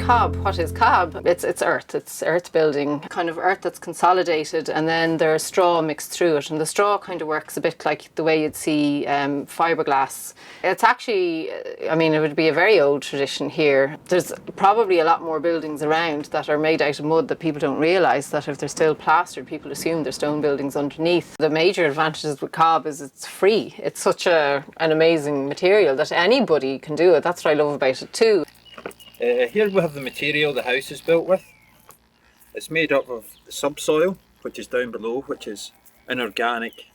cob. What is cob? It's earth. It's earth building, kind of earth that's consolidated, and then there's straw mixed through it. And the straw kind of works a bit like the way you'd see fiberglass. It's actually, I mean, it would be a very old tradition here. There's probably a lot more buildings around that are made out of mud that people don't realise, that if they're still plastered, people assume they're stone buildings underneath. The major advantages with cob is it's free. It's such an amazing material that anybody can do it. That's what I love about it too. Here we have the material the house is built with. It's made up of the subsoil, which is down below, which is inorganic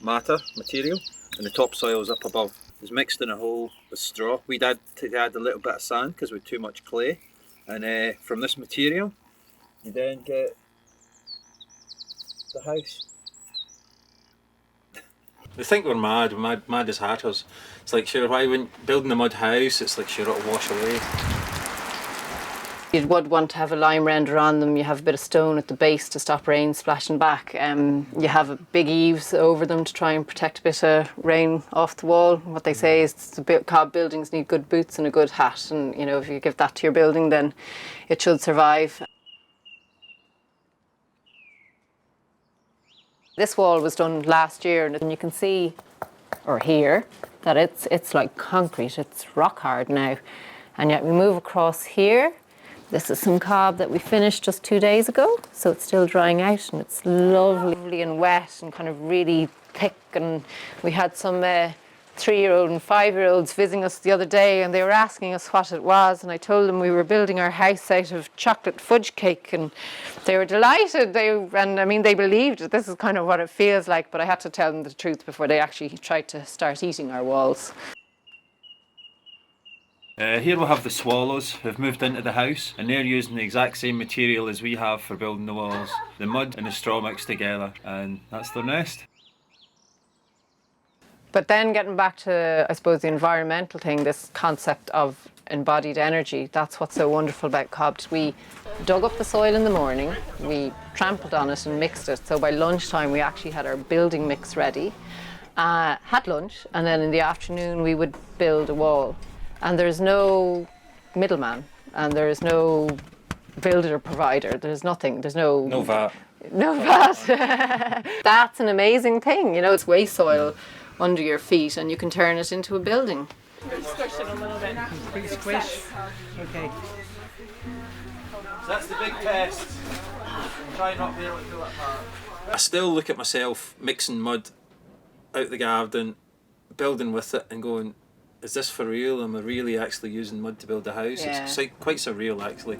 matter material, and the topsoil is up above. It's mixed in a hole with straw. We'd add a little bit of sand because we had too much clay, and from this material you then get the house. They think we're mad as hatters. It's like, sure, why wouldn't building a mud house? It's like, sure, it'll wash away. You would want to have a lime render on them. You have a bit of stone at the base to stop rain splashing back. You have big eaves over them to try and protect a bit of rain off the wall. What they say is the cob buildings need good boots and a good hat, and you know, if you give that to your building, then it should survive. This wall was done last year, and you can see, or hear, that it's like concrete. It's rock hard now. And yet we move across here. This is some cob that we finished just 2 days ago, so it's still drying out, and it's lovely and wet and kind of really thick. And we had some 3-year-old and 5-year-olds visiting us the other day, and they were asking us what it was, and I told them we were building our house out of chocolate fudge cake, and they were delighted. They believed it. This is kind of what it feels like, but I had to tell them the truth before they actually tried to start eating our walls. Here we have the swallows who've moved into the house, and they're using the exact same material as we have for building the walls. The mud and the straw mixed together, and that's their nest. But then getting back to, I suppose, the environmental thing, this concept of embodied energy, that's what's so wonderful about cob. We dug up the soil in the morning, we trampled on it and mixed it. So by lunchtime we actually had our building mix ready, had lunch, and then in the afternoon we would build a wall. And there's no middleman, and there's no builder provider, there's nothing, there's no... No VAT. No VAT. That's an amazing thing, you know, it's waste soil under your feet and you can turn it into a building. Squish it a little bit. Big squish. Okay. So that's the big test. Try not to be able to do that part. I still look at myself mixing mud out the garden, building with it and going, is this for real? Am I really actually using mud to build a house? Yeah. It's quite surreal actually.